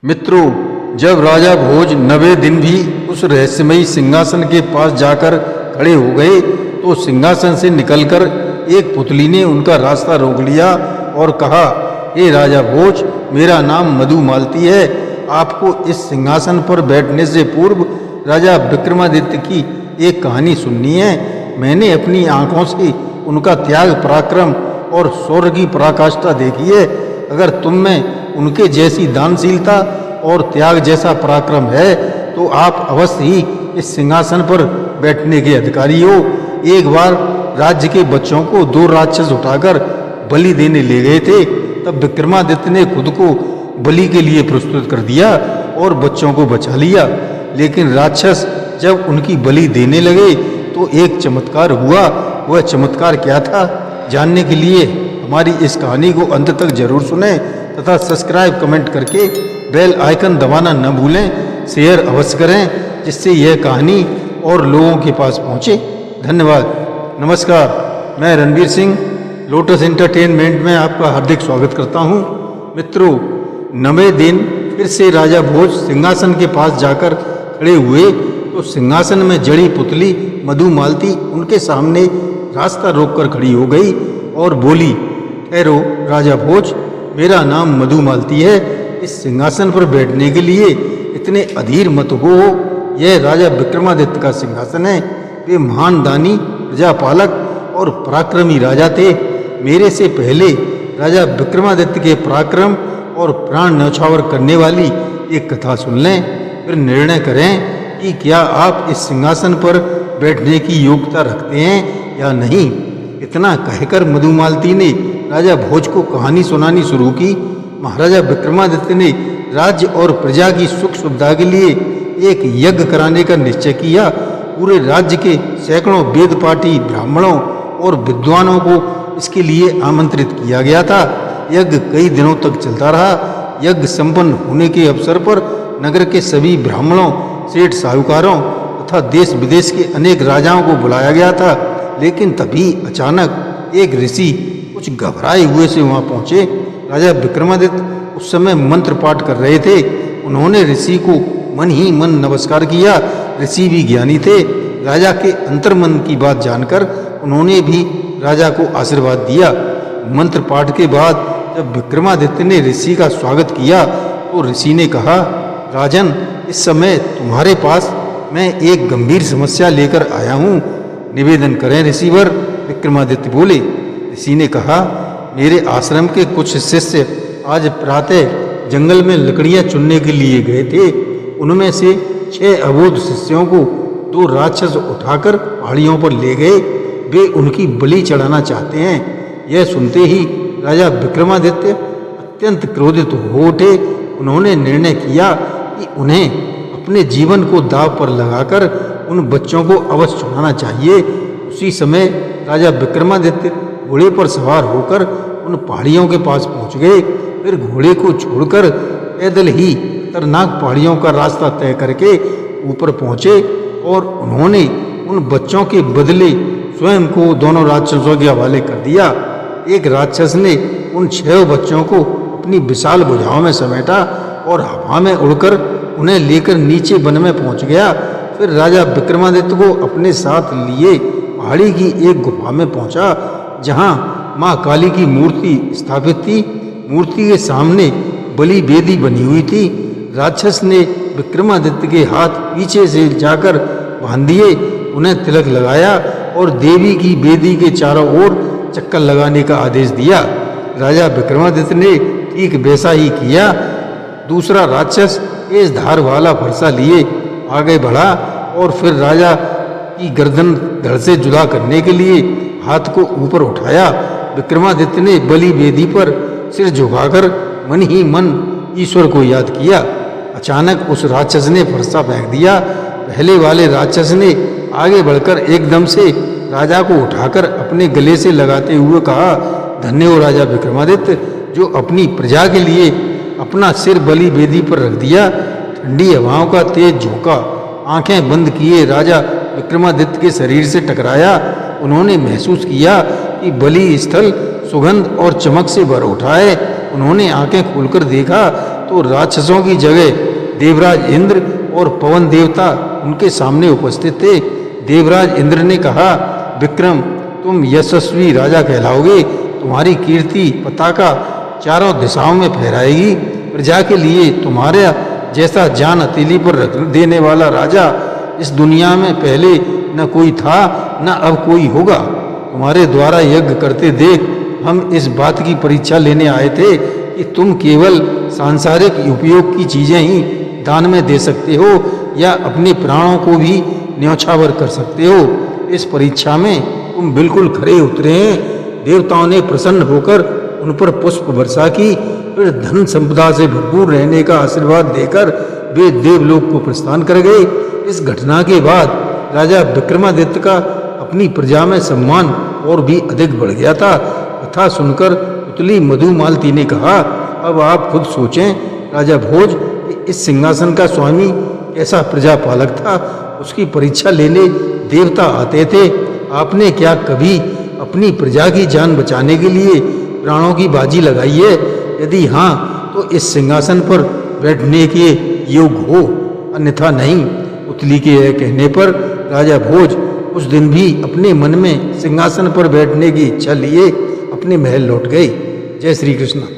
मित्रों, जब राजा भोज 90 दिन भी उस रहस्यमयी सिंहासन के पास जाकर खड़े हो गए तो सिंहासन से निकलकर एक पुतली ने उनका रास्ता रोक लिया और कहा, हे राजा भोज, मेरा नाम मधुमालती है। आपको इस सिंहासन पर बैठने से पूर्व राजा विक्रमादित्य की एक कहानी सुननी है। मैंने अपनी आंखों से उनका त्याग पराक्रम और शौर्य की पराकाष्ठा देखी है। अगर तुम में उनके जैसी दानशीलता और त्याग जैसा पराक्रम है तो आप अवश्य ही इस सिंहासन पर बैठने के अधिकारी हो। एक बार राज्य के बच्चों को 2 राक्षस उठाकर बलि देने ले गए थे। तब विक्रमादित्य ने खुद को बलि के लिए प्रस्तुत कर दिया और बच्चों को बचा लिया। लेकिन राक्षस जब उनकी बलि देने लगे तो एक चमत्कार हुआ। वह चमत्कार क्या था, जानने के लिए हमारी इस कहानी को अंत तक जरूर सुनें तथा सब्सक्राइब कमेंट करके बेल आइकन दबाना न भूलें। शेयर अवश्य करें जिससे यह कहानी और लोगों के पास पहुंचे। धन्यवाद। नमस्कार, मैं रणवीर सिंह लोटस एंटरटेनमेंट में आपका हार्दिक स्वागत करता हूं। मित्रों, 90 दिन फिर से राजा भोज सिंहासन के पास जाकर खड़े हुए तो सिंहासन में जड़ी पुतली मधुमालती उनके सामने रास्ता रोककर खड़ी हो गई और बोली, ठहरो राजा भोज, मेरा नाम मधुमालती है। इस सिंहासन पर बैठने के लिए इतने अधीर मत हो। यह राजा विक्रमादित्य का सिंहासन है। वे महान दानी, प्रजापालक और पराक्रमी राजा थे। मेरे से पहले राजा विक्रमादित्य के पराक्रम और प्राण न्यौछावर करने वाली एक कथा सुन लें, फिर निर्णय करें कि क्या आप इस सिंहासन पर बैठने की योग्यता रखते हैं या नहीं। इतना कहकर मधुमालती ने राजा भोज को कहानी सुनानी शुरू की। महाराजा विक्रमादित्य ने राज्य और प्रजा की सुख सुविधा के लिए एक यज्ञ कराने का निश्चय किया। पूरे राज्य के सैकड़ों वेद पाठी ब्राह्मणों और विद्वानों को इसके लिए आमंत्रित किया गया था। यज्ञ कई दिनों तक चलता रहा। यज्ञ संपन्न होने के अवसर पर नगर के सभी ब्राह्मणों, सेठ, साहूकारों तथा देश विदेश के अनेक राजाओं को बुलाया गया था। लेकिन तभी अचानक एक ऋषि कुछ घबराए हुए से वहां पहुंचे। राजा विक्रमादित्य उस समय मंत्र पाठ कर रहे थे। उन्होंने ऋषि को मन ही मन नमस्कार किया। ऋषि भी ज्ञानी थे। राजा के अंतर्मन की बात जानकर उन्होंने भी राजा को आशीर्वाद दिया। मंत्र पाठ के बाद जब विक्रमादित्य ने ऋषि का स्वागत किया तो ऋषि ने कहा, राजन, इस समय तुम्हारे पास मैं एक गंभीर समस्या लेकर आया हूँ। निवेदन करें ऋषिवर। विक्रमादित्य बोले। ऋषि ने कहा, मेरे आश्रम के कुछ शिष्य आज प्रातः जंगल में लकड़ियां चुनने के लिए गए थे। उनमें से 6 अबोध शिष्यों को 2 राक्षस उठाकर पहाड़ियों पर ले गए। वे उनकी बलि चढ़ाना चाहते हैं। यह सुनते ही राजा विक्रमादित्य अत्यंत क्रोधित हो उठे। उन्होंने निर्णय किया कि उन्हें अपने जीवन को दांव पर लगाकर उन बच्चों को अवश्य छुड़ाना चाहिए। उसी समय राजा विक्रमादित्य घोड़े पर सवार होकर उन पहाड़ियों के पास पहुंच गए। फिर घोड़े को छोड़कर पैदल ही खतरनाक पहाड़ियों का रास्ता तय करके ऊपर पहुंचे और उन्होंने उन बच्चों के बदले स्वयं को दोनों राक्षसों के हवाले कर दिया। एक राक्षस ने उन 6 बच्चों को अपनी विशाल भुजाओं में समेटा और हवा में उड़कर उन्हें लेकर नीचे वन में पहुंच गया। फिर राजा विक्रमादित्य को अपने साथ लिए पहाड़ी की एक गुफा में पहुंचा जहां मां काली की मूर्ति स्थापित थी। मूर्ति के सामने बलि वेदी बनी हुई थी। राक्षस ने विक्रमादित्य के हाथ पीछे से जाकर बांध दिए, उन्हें तिलक लगाया और देवी की वेदी के चारों ओर चक्कर लगाने का आदेश दिया। राजा विक्रमादित्य ने ठीक वैसा ही किया। दूसरा राक्षस तेज धार वाला फरसा लिए आगे बढ़ा और फिर राजा की गर्दन धड़ से जुदा करने के लिए हाथ को ऊपर उठाया। विक्रमादित्य ने बलि वेदी पर सिर झुकाकर मन ही मन ईश्वर को याद किया। अचानक उस राक्षस ने फरसा फेंक दिया। पहले वाले राक्षस ने आगे बढ़कर एकदम से राजा को उठाकर अपने गले से लगाते हुए कहा, धन्य हो राजा विक्रमादित्य, जो अपनी प्रजा के लिए अपना सिर बलि वेदी पर रख दिया। ठंडी हवाओं का तेज झोंका आंखें बंद किए राजा विक्रमादित्य के शरीर से टकराया। उन्होंने महसूस किया कि बलि स्थल सुगंध और चमक से भर उठा है। उन्होंने आंखें खोलकर देखा तो राक्षसों की जगह देवराज इंद्र और पवन देवता उनके सामने उपस्थित थे। देवराज इंद्र ने कहा, विक्रम, तुम यशस्वी राजा कहलाओगे। तुम्हारी कीर्ति पताका चारों दिशाओं में फहराएगी। प्रजा के लिए तुम्हारे जैसा जान हथेली पर रख देने वाला राजा इस दुनिया में पहले न कोई था न अब कोई होगा। तुम्हारे द्वारा यज्ञ करते देख हम इस बात की परीक्षा लेने आए थे कि तुम केवल सांसारिक उपयोग की चीजें ही दान में दे सकते हो या अपने प्राणों को भी न्यौछावर कर सकते हो। इस परीक्षा में तुम बिल्कुल खरे उतरे हैं। देवताओं ने प्रसन्न होकर उन पर पुष्प वर्षा की, फिर धन संपदा से भरपूर रहने का आशीर्वाद देकर वे देवलोक को प्रस्थान कर गए। इस घटना के बाद राजा विक्रमादित्य का अपनी प्रजा में सम्मान और भी अधिक बढ़ गया था। कथा सुनकर पुतली मधुमालती ने कहा, अब आप खुद सोचें राजा भोज कि इस सिंहासन का स्वामी कैसा प्रजापालक था। उसकी परीक्षा लेने देवता आते थे। आपने क्या कभी अपनी प्रजा की जान बचाने के लिए प्राणों की बाजी लगाई है? यदि हाँ, तो इस सिंहासन पर बैठने के योग्य हो, अन्यथा नहीं। पुतली के यह कहने पर राजा भोज उस दिन भी अपने मन में सिंहासन पर बैठने की इच्छा लिए अपने महल लौट गए। जय श्री कृष्ण।